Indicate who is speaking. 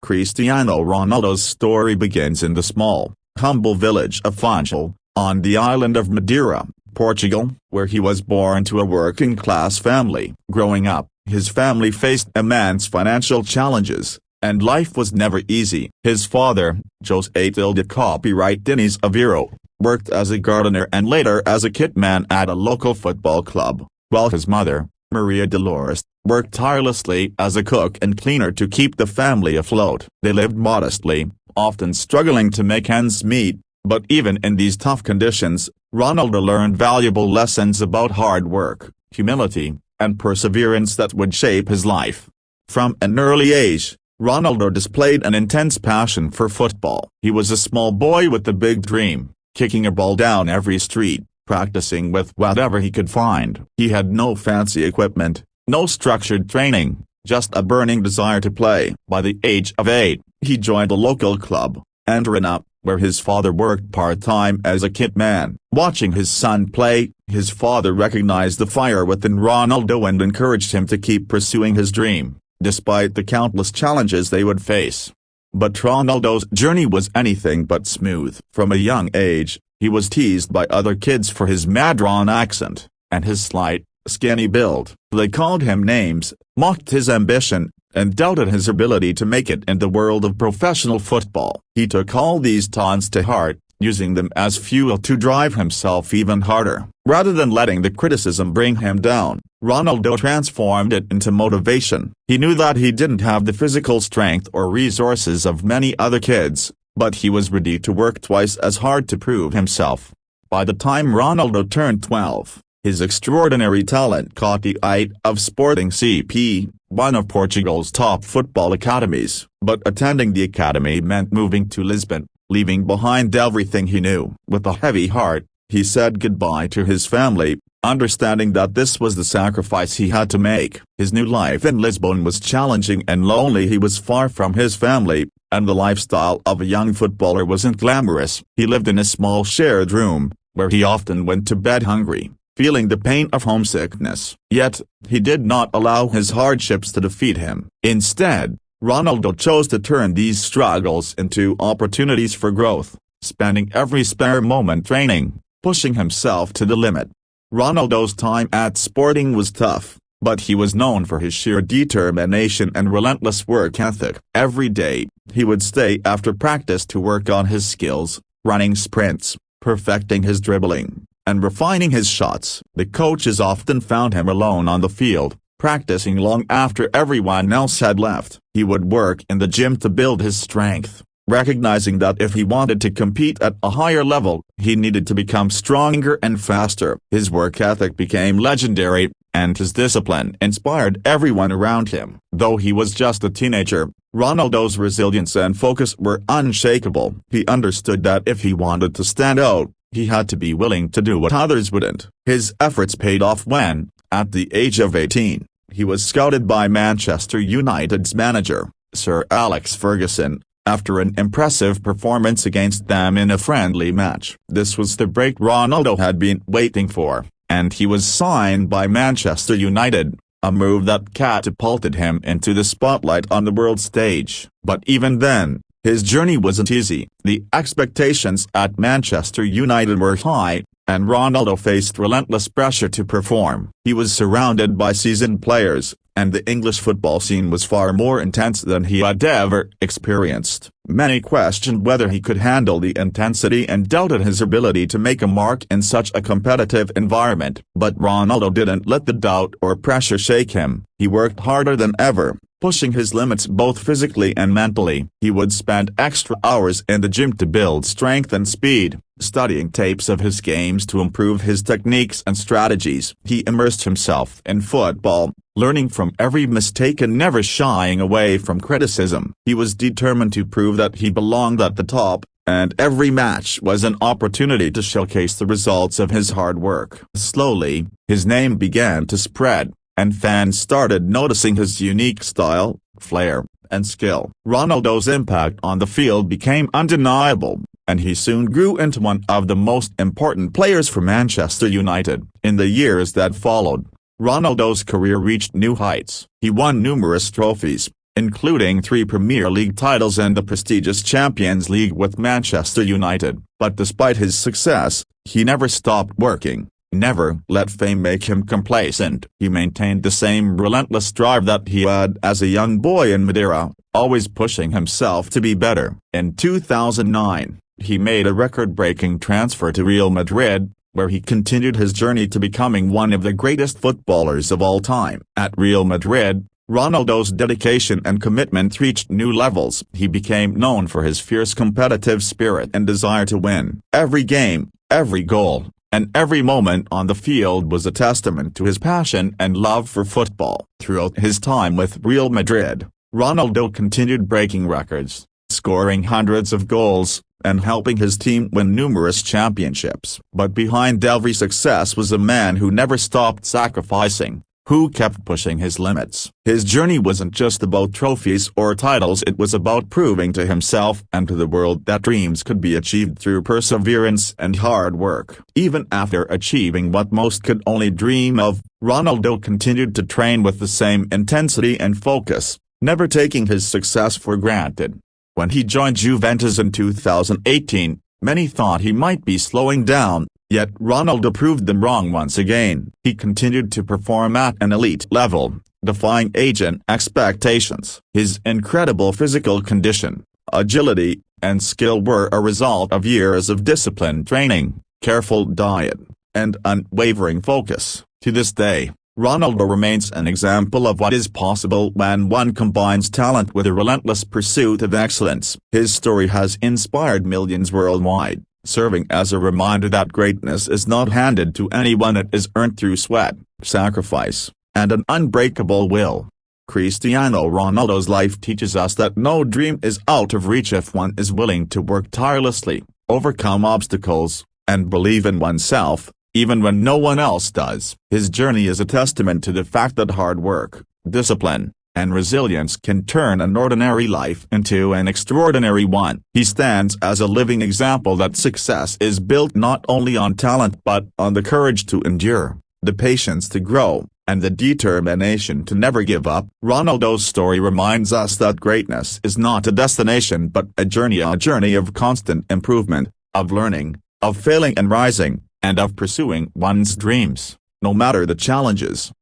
Speaker 1: Cristiano Ronaldo's story begins in the small, humble village of Funchal, on the island of Madeira, Portugal, where he was born to a working-class family. Growing up, his family faced immense financial challenges, and life was never easy. His father, José Tilde Copyright Diniz Aveiro, worked as a gardener and later as a kitman at a local football club, while his mother, Maria Dolores, worked tirelessly as a cook and cleaner to keep the family afloat. They lived modestly, often struggling to make ends meet, but even in these tough conditions, Ronaldo learned valuable lessons about hard work, humility, and perseverance that would shape his life. From an early age, Ronaldo displayed an intense passion for football. He was a small boy with a big dream, kicking a ball down every street, practicing with whatever he could find. He had no fancy equipment, no structured training, just a burning desire to play. By the age of 8, he joined a local club, Madeira, where his father worked part-time as a kitman. Watching his son play, his father recognized the fire within Ronaldo and encouraged him to keep pursuing his dream, despite the countless challenges they would face. But Ronaldo's journey was anything but smooth. From a young age, he was teased by other kids for his Madeiran accent, and his slight, skinny build. They called him names, mocked his ambition, and doubted his ability to make it in the world of professional football. He took all these taunts to heart, using them as fuel to drive himself even harder. Rather than letting the criticism bring him down, Ronaldo transformed it into motivation. He knew that he didn't have the physical strength or resources of many other kids, but he was ready to work twice as hard to prove himself. By the time Ronaldo turned 12, his extraordinary talent caught the eye of Sporting CP, one of Portugal's top football academies. But attending the academy meant moving to Lisbon, leaving behind everything he knew. With a heavy heart, he said goodbye to his family, understanding that this was the sacrifice he had to make. His new life in Lisbon was challenging and lonely. He was far from his family, and the lifestyle of a young footballer wasn't glamorous. He lived in a small shared room, where he often went to bed hungry, feeling the pain of homesickness. Yet, he did not allow his hardships to defeat him. Instead, Ronaldo chose to turn these struggles into opportunities for growth, spending every spare moment training, pushing himself to the limit. Ronaldo's time at Sporting was tough, but he was known for his sheer determination and relentless work ethic. Every day, he would stay after practice to work on his skills, running sprints, perfecting his dribbling, and refining his shots. The coaches often found him alone on the field, practicing long after everyone else had left. He would work in the gym to build his strength, recognizing that if he wanted to compete at a higher level, he needed to become stronger and faster. His work ethic became legendary, and his discipline inspired everyone around him. Though he was just a teenager, Ronaldo's resilience and focus were unshakable. He understood that if he wanted to stand out, he had to be willing to do what others wouldn't. His efforts paid off when, at the age of 18, he was scouted by Manchester United's manager, Sir Alex Ferguson, after an impressive performance against them in a friendly match. This was the break Ronaldo had been waiting for, and he was signed by Manchester United, a move that catapulted him into the spotlight on the world stage. But even then, his journey wasn't easy. The expectations at Manchester United were high, and Ronaldo faced relentless pressure to perform. He was surrounded by seasoned players, and the English football scene was far more intense than he had ever experienced. Many questioned whether he could handle the intensity and doubted his ability to make a mark in such a competitive environment. But Ronaldo didn't let the doubt or pressure shake him. He worked harder than ever, pushing his limits both physically and mentally. He would spend extra hours in the gym to build strength and speed, studying tapes of his games to improve his techniques and strategies. He immersed himself in football, learning from every mistake and never shying away from criticism. He was determined to prove that he belonged at the top, and every match was an opportunity to showcase the results of his hard work. Slowly, his name began to spread, and fans started noticing his unique style, flair, and skill. Ronaldo's impact on the field became undeniable, and he soon grew into one of the most important players for Manchester United. In the years that followed, Ronaldo's career reached new heights. He won numerous trophies, including 3 Premier League titles and the prestigious Champions League with Manchester United. But despite his success, he never stopped working, never let fame make him complacent. He maintained the same relentless drive that he had as a young boy in Madeira, always pushing himself to be better. In 2009, he made a record-breaking transfer to Real Madrid, where he continued his journey to becoming one of the greatest footballers of all time. At Real Madrid, Ronaldo's dedication and commitment reached new levels. He became known for his fierce competitive spirit and desire to win. Every game, every goal, and every moment on the field was a testament to his passion and love for football. Throughout his time with Real Madrid, Ronaldo continued breaking records, scoring hundreds of goals, and helping his team win numerous championships. But behind every success was a man who never stopped sacrificing, who kept pushing his limits. His journey wasn't just about trophies or titles, it was about proving to himself and to the world that dreams could be achieved through perseverance and hard work. Even after achieving what most could only dream of, Ronaldo continued to train with the same intensity and focus, never taking his success for granted. When he joined Juventus in 2018, many thought he might be slowing down, yet Ronaldo proved them wrong once again. He continued to perform at an elite level, defying agent expectations. His incredible physical condition, agility, and skill were a result of years of disciplined training, careful diet, and unwavering focus. To this day, Ronaldo remains an example of what is possible when one combines talent with a relentless pursuit of excellence. His story has inspired millions worldwide, serving as a reminder that greatness is not handed to anyone, it is earned through sweat, sacrifice, and an unbreakable will. Cristiano Ronaldo's life teaches us that no dream is out of reach if one is willing to work tirelessly, overcome obstacles, and believe in oneself, even when no one else does. His journey is a testament to the fact that hard work, discipline, and resilience can turn an ordinary life into an extraordinary one. He stands as a living example that success is built not only on talent but on the courage to endure, the patience to grow, and the determination to never give up. Ronaldo's story reminds us that greatness is not a destination but a journey of constant improvement, of learning, of failing and rising, and of pursuing one's dreams, no matter the challenges.